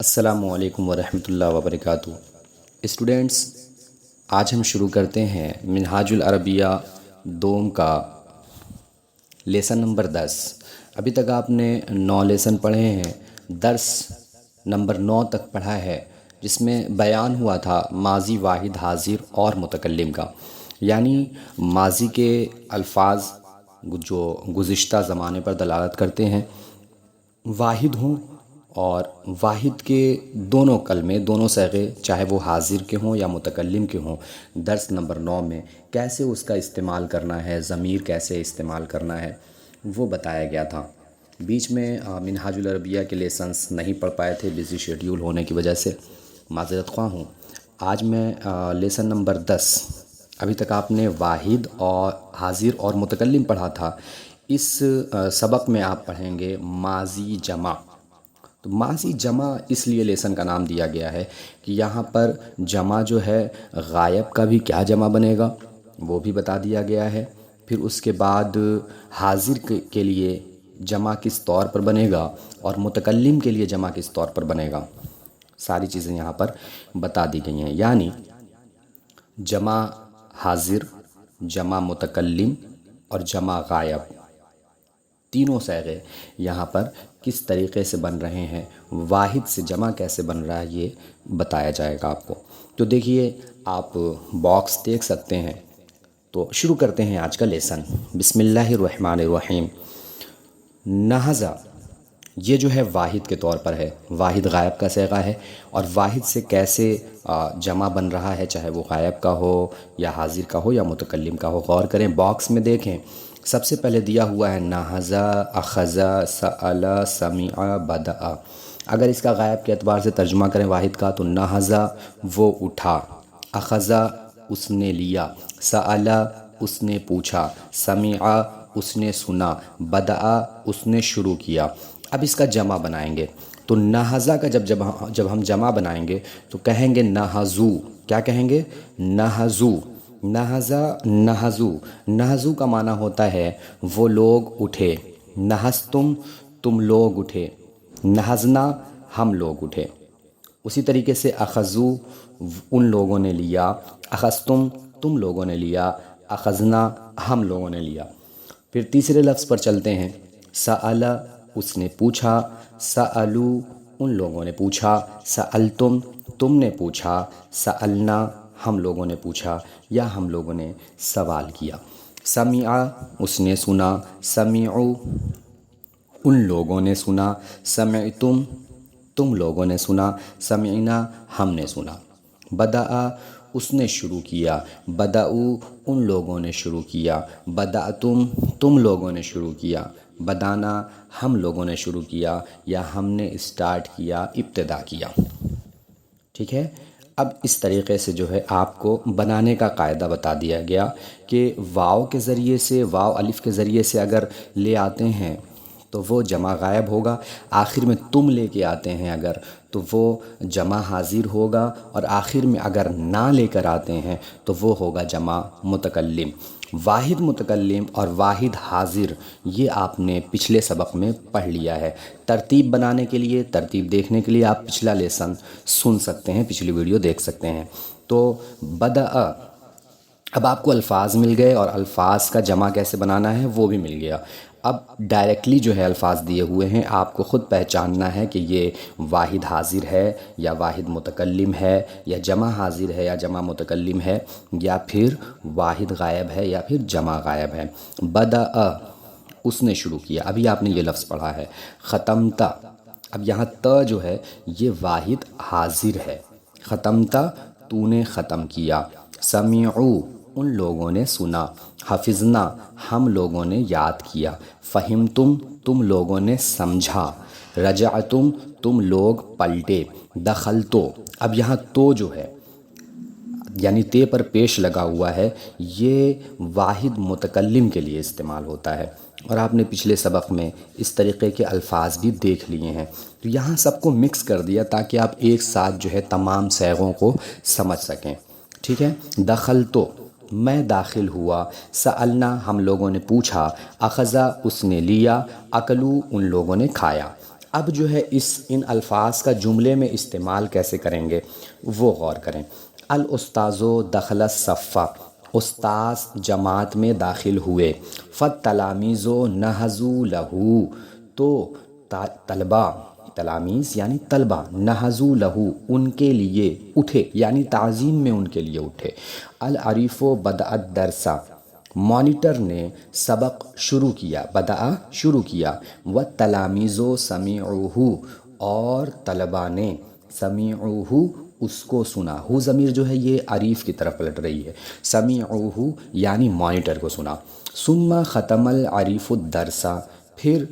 السلام علیکم ورحمۃ اللہ وبرکاتہ۔ اسٹوڈینٹس، آج ہم شروع کرتے ہیں منہاج العربیہ دوم کا لیسن نمبر 10۔ ابھی تک آپ نے 9 لیسن پڑھے ہیں، درس نمبر 9 تک پڑھا ہے، جس میں بیان ہوا تھا ماضی واحد حاضر اور متکلم کا، یعنی ماضی کے الفاظ جو گزشتہ زمانے پر دلالت کرتے ہیں واحد ہوں، اور واحد کے دونوں کلمے، دونوں صیغے، چاہے وہ حاضر کے ہوں یا متکلم کے ہوں، درس نمبر 9 میں کیسے اس کا استعمال کرنا ہے، ضمیر کیسے استعمال کرنا ہے، وہ بتایا گیا تھا۔ بیچ میں منہاج العربیہ کے لیسنس نہیں پڑھ پائے تھے، بزی شیڈیول ہونے کی وجہ سے، معذرت خواہ ہوں۔ آج میں لیسن نمبر 10، ابھی تک آپ نے واحد اور حاضر اور متکلم پڑھا تھا، اس سبق میں آپ پڑھیں گے ماضی جمع۔ تو ماضی جمع اس لیے لیسن کا نام دیا گیا ہے کہ یہاں پر جمع جو ہے غائب کا بھی کیا جمع بنے گا وہ بھی بتا دیا گیا ہے، پھر اس کے بعد حاضر کے لیے جمع کس طور پر بنے گا اور متکلم کے لیے جمع کس طور پر بنے گا، ساری چیزیں یہاں پر بتا دی گئی ہیں، یعنی جمع حاضر، جمع متکلم اور جمع غائب، تینوں صیغے یہاں پر کس طریقے سے بن رہے ہیں، واحد سے جمع کیسے بن رہا ہے، یہ بتایا جائے گا آپ کو۔ تو دیکھیے، آپ باکس دیکھ سکتے ہیں، تو شروع کرتے ہیں آج کا لیسن۔ بسم اللہ الرحمن الرحیم۔ نہضہ، یہ جو ہے واحد کے طور پر ہے، واحد غائب کا صیغہ ہے، اور واحد سے کیسے جمع بن رہا ہے، چاہے وہ غائب کا ہو یا حاضر کا ہو یا متکلم کا ہو، غور کریں، باکس میں دیکھیں۔ سب سے پہلے دیا ہوا ہے نہضہ، اخذہ، سأل، سمع، بدأ۔ اگر اس کا غائب کے اعتبار سے ترجمہ کریں واحد کا، تو نہضہ وہ اٹھا، اخذہ اس نے لیا، سأل اس نے پوچھا، سمع اس نے سنا، بدأ اس نے شروع کیا۔ اب اس کا جمع بنائیں گے، تو نہضہ کا جب ہم جمع بنائیں گے تو کہیں گے نہضو۔ کیا کہیں گے؟ نہضو۔ نہضہ، نہضو۔ نہضو کا معنی ہوتا ہے وہ لوگ اٹھے، نہضتم تم لوگ اٹھے، نہضنا ہم لوگ اٹھے۔ اسی طریقے سے اخذو ان لوگوں نے لیا، اخذتم تم لوگوں نے لیا، اخذنا ہم لوگوں نے لیا۔ پھر تیسرے لفظ پر چلتے ہیں، سأل اس نے پوچھا، سألو ان لوگوں نے پوچھا، سألتم تم نے پوچھا، سألنا ہم لوگوں نے پوچھا یا ہم لوگوں نے سوال کیا۔ سمع اس نے سنا، سمعو ان لوگوں نے سنا، سمعتم تم لوگوں نے سنا، سمعنا ہم نے سنا۔ بدأ اس نے شروع کیا، بدأو ان لوگوں نے شروع کیا، بدأتم تم لوگوں نے شروع کیا، بدانا ہم لوگوں نے شروع کیا یا ہم نے اسٹارٹ کیا، ابتدا کیا۔ ٹھیک ہے، اب اس طریقے سے جو ہے آپ کو بنانے کا قاعدہ بتا دیا گیا کہ واو کے ذریعے سے، واو الف کے ذریعے سے اگر لے آتے ہیں تو وہ جمع غائب ہوگا، آخر میں تم لے کے آتے ہیں اگر تو وہ جمع حاضر ہوگا، اور آخر میں اگر نہ لے کر آتے ہیں تو وہ ہوگا جمع متکلم۔ واحد متکلم اور واحد حاضر، یہ آپ نے پچھلے سبق میں پڑھ لیا ہے۔ ترتیب بنانے کے لیے، ترتیب دیکھنے کے لیے آپ پچھلا لیسن سن سکتے ہیں، پچھلی ویڈیو دیکھ سکتے ہیں۔ تو بدأ، اب آپ کو الفاظ مل گئے اور الفاظ کا جمع کیسے بنانا ہے وہ بھی مل گیا۔ اب ڈائریکٹلی جو ہے الفاظ دیے ہوئے ہیں، آپ کو خود پہچاننا ہے کہ یہ واحد حاضر ہے یا واحد متکلم ہے، یا جمع حاضر ہے یا جمع متکلم ہے، یا پھر واحد غائب ہے یا پھر جمع غائب ہے۔ بدأ اس نے شروع کیا، ابھی آپ نے یہ لفظ پڑھا ہے۔ ختمت، اب یہاں تا جو ہے یہ واحد حاضر ہے، ختمت تو نے ختم کیا۔ سمعو ان لوگوں نے سنا، حفظنا ہم لوگوں نے یاد کیا، فہمتم تم لوگوں نے سمجھا، رجعتم تم لوگ پلٹے، دخلتو، اب یہاں تو جو ہے یعنی تے پر پیش لگا ہوا ہے، یہ واحد متکلم کے لیے استعمال ہوتا ہے، اور آپ نے پچھلے سبق میں اس طریقے کے الفاظ بھی دیکھ لیے ہیں۔ تو یہاں سب کو مکس کر دیا تاکہ آپ ایک ساتھ جو ہے تمام صیغوں کو سمجھ سکیں۔ ٹھیک ہے، دخلتو میں داخل ہوا، سألنا ہم لوگوں نے پوچھا، اخذا اس نے لیا، اکلو ان لوگوں نے کھایا۔ اب جو ہے ان الفاظ کا جملے میں استعمال کیسے کریں گے وہ غور کریں۔ الاستاذ دخل الصف، استاذ جماعت میں داخل ہوئے۔ فالتلاميذ نہضوا لہ، تو طلبہ، تلاميذ یعنی طلبہ، نہضوا لہ ان کے لیے اٹھے، یعنی تعظیم میں ان کے لیے اٹھے۔ العریف بدأ الدرس، مانیٹر نے سبق شروع کیا، بدأ شروع کیا۔ والتلاميذ سمعوہ، اور طلبہ نے سمعوہ اس کو سنا۔ ہو ضمیر جو ہے یہ عریف کی طرف پلٹ رہی ہے، سمعوہ یعنی مانیٹر کو سنا۔ ثم ختم العریف الدرس، پھر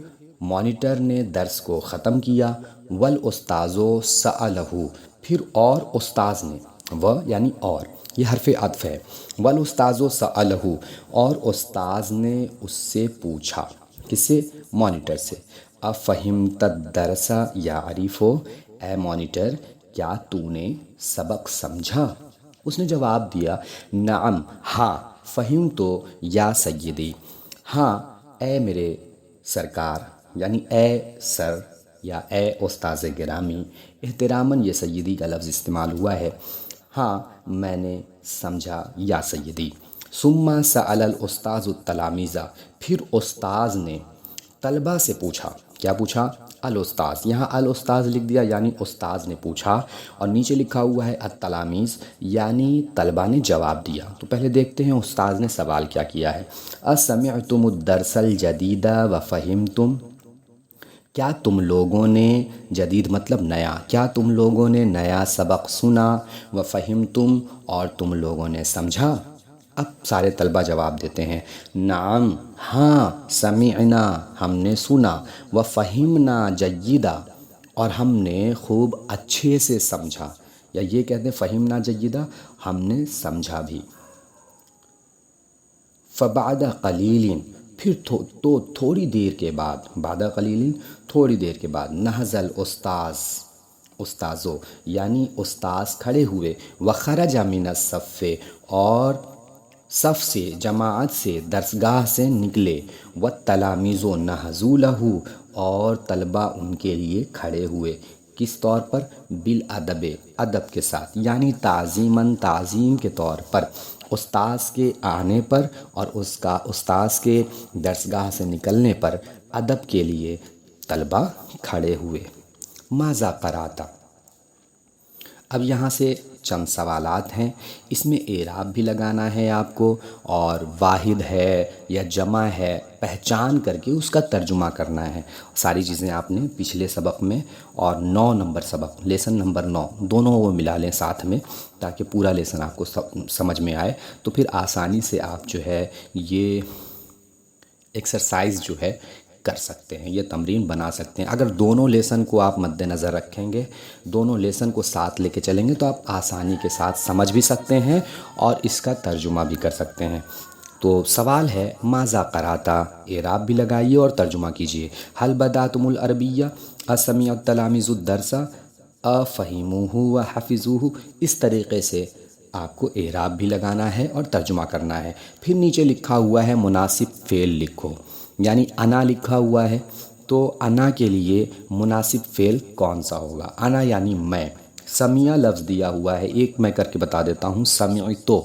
مانیٹر نے درس کو ختم کیا۔ والاستاذ سألہ، پھر اور استاذ نے، و یعنی اور، یہ حرف عطف ہے، والاستاذ سألہ، اور استاذ نے اس سے پوچھا، کس سے؟ مانیٹر سے۔ افہمت الدرس یا عریف، اے مانیٹر کیا تو نے سبق سمجھا؟ اس نے جواب دیا نعم، ہاں، فہمتو یا سیدی، ہاں اے میرے سرکار، یعنی اے سر یا اے استاذ گرامی، احتراماً یہ سیدی کا لفظ استعمال ہوا ہے، ہاں میں نے سمجھا یا سیدی۔ ثم سأل الاستاذ التلاميذ، پھر استاذ نے طلبہ سے پوچھا، کیا پوچھا؟ الاستاذ، یہاں الاستاذ لکھ دیا یعنی استاذ نے پوچھا، اور نیچے لکھا ہوا ہے التلاميذ یعنی طلبہ نے جواب دیا۔ تو پہلے دیکھتے ہیں استاذ نے سوال کیا کیا ہے۔ اسمعتم الدرس الجدید وفہمتم، کیا تم لوگوں نے، جدید مطلب نیا، کیا تم لوگوں نے نیا سبق سنا؟ وفہمتم، اور تم لوگوں نے سمجھا؟ اب سارے طلبہ جواب دیتے ہیں نعم، ہاں، سمعنا، ہم نے سنا، وفہمنا جیدا، اور ہم نے خوب اچھے سے سمجھا، یا یہ کہتے ہیں فہمنا جیدا، ہم نے سمجھا بھی۔ فبعد قلیل، پھر تھوڑی دیر کے بعد، بعد قلیل تھوڑی دیر کے بعد، نہض الاستاذ، استاذو یعنی استاذ کھڑے ہوئے، وخرج من الصف، اور صف سے، جماعت سے، درسگاہ سے نکلے، والتلاميذ نہضوا لہ، اور طلبہ ان کے لیے کھڑے ہوئے، کس طور پر؟ بالادب، ادب کے ساتھ، یعنی تعظیماً، تعظیم کے طور پر، استاذ کے آنے پر اور اس کا استاذ کے درسگاہ سے نکلنے پر ادب کے لیے طلبہ کھڑے ہوئے۔ ماذا قرأت، اب یہاں سے چند سوالات ہیں، اس میں اعراب بھی لگانا ہے آپ کو، اور واحد ہے یا جمع ہے پہچان کر کے اس کا ترجمہ کرنا ہے۔ ساری چیزیں آپ نے پچھلے سبق میں اور 9 نمبر سبق، لیسن نمبر 9، دونوں وہ ملا لیں ساتھ میں تاکہ پورا لیسن آپ کو سمجھ میں آئے، تو پھر آسانی سے آپ جو ہے یہ ایکسرسائز جو ہے کر سکتے ہیں، یہ تمرین بنا سکتے ہیں۔ اگر دونوں لیسن کو آپ مد نظر رکھیں گے، دونوں لیسن کو ساتھ لے کے چلیں گے تو آپ آسانی کے ساتھ سمجھ بھی سکتے ہیں اور اس کا ترجمہ بھی کر سکتے ہیں۔ تو سوال ہے ماذا قرأت، اعراب بھی لگائیے اور ترجمہ کیجیے۔ حل بدأتم العربیہ، اسمع التلاميذ الدرس، افہموہ وحفظوہ، اس طریقے سے آپ کو اعراب بھی لگانا ہے اور ترجمہ کرنا ہے۔ پھر نیچے لکھا ہوا ہے مناسب فعل لکھو، یعنی انا لکھا ہوا ہے تو انا کے لیے مناسب فعل کون سا ہوگا؟ انا یعنی میں، سمیع لفظ دیا ہوا ہے، ایک میں کر کے بتا دیتا ہوں، سمعتو،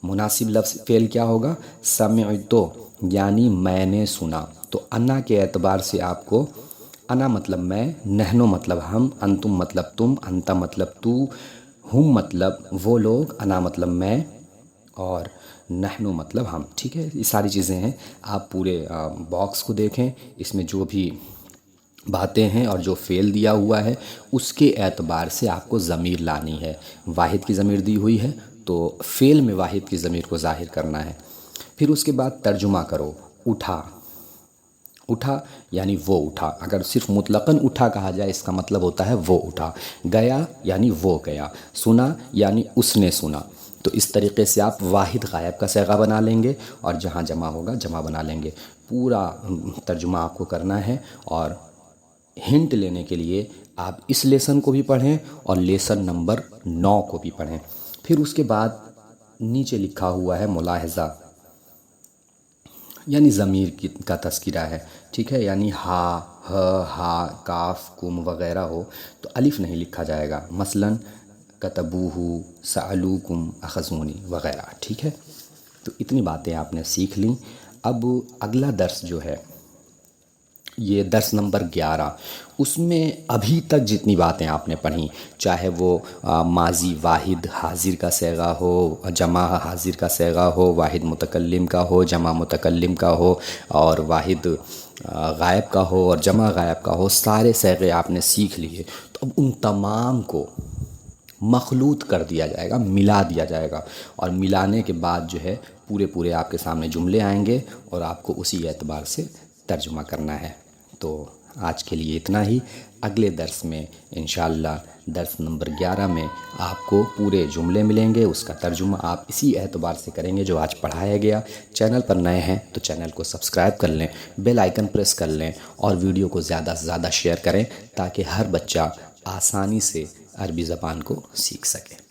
مناسب لفظ فعل کیا ہوگا؟ سمعتو یعنی میں نے سنا۔ تو انا کے اعتبار سے آپ کو، انا مطلب میں، نحنو مطلب ہم، انتم مطلب تم، انت مطلب تو، ہم مطلب وہ لوگ، انا مطلب میں، اور نحنو مطلب ہم، ٹھیک ہے؟ یہ ساری چیزیں ہیں، آپ پورے باکس کو دیکھیں، اس میں جو بھی باتیں ہیں اور جو فعل دیا ہوا ہے اس کے اعتبار سے آپ کو ضمیر لانی ہے۔ واحد کی ضمیر دی ہوئی ہے تو فعل میں واحد کی ضمیر کو ظاہر کرنا ہے۔ پھر اس کے بعد ترجمہ کرو۔ اٹھا، اٹھا یعنی وہ اٹھا، اگر صرف مطلقاً اٹھا کہا جائے اس کا مطلب ہوتا ہے وہ اٹھا۔ گیا یعنی وہ گیا، سنا یعنی اس نے سنا۔ تو اس طریقے سے آپ واحد غائب کا صیغہ بنا لیں گے اور جہاں جمع ہوگا جمع بنا لیں گے۔ پورا ترجمہ آپ کو کرنا ہے، اور ہنٹ لینے کے لیے آپ اس لیسن کو بھی پڑھیں اور لیسن نمبر 9 کو بھی پڑھیں۔ پھر اس کے بعد نیچے لکھا ہوا ہے ملاحظہ، یعنی ضمیر کا تذکرہ ہے، ٹھیک ہے؟ یعنی ہا، ہ ہا کاف کم وغیرہ ہو تو الف نہیں لکھا جائے گا، مثلاً کتبوہ، سألوکم، اخذونی وغیرہ، ٹھیک ہے؟ تو اتنی باتیں آپ نے سیکھ لیں۔ اب اگلا درس جو ہے یہ درس نمبر 11، اس میں ابھی تک جتنی باتیں آپ نے پڑھیں، چاہے وہ ماضی واحد حاضر کا صیغہ ہو، جمع حاضر کا صیغہ ہو، واحد متکلم کا ہو، جمع متکلم کا ہو، اور واحد غائب کا ہو اور جمع غائب کا ہو، سارے صیغے آپ نے سیکھ لیے۔ تو اب ان تمام کو مخلوط کر دیا جائے گا، ملا دیا جائے گا، اور ملانے کے بعد جو ہے پورے آپ کے سامنے جملے آئیں گے اور آپ کو اسی اعتبار سے ترجمہ کرنا ہے۔ تو آج کے لیے اتنا ہی، اگلے درس میں انشاءاللہ درس نمبر 11 میں آپ کو پورے جملے ملیں گے، اس کا ترجمہ آپ اسی اعتبار سے کریں گے جو آج پڑھایا گیا۔ چینل پر نئے ہیں تو چینل کو سبسکرائب کر لیں، بیل آئیکن پریس کر لیں، اور ویڈیو کو زیادہ سے زیادہ شیئر کریں تاکہ ہر بچہ آسانی سے عربی زبان کو سیکھ سکے۔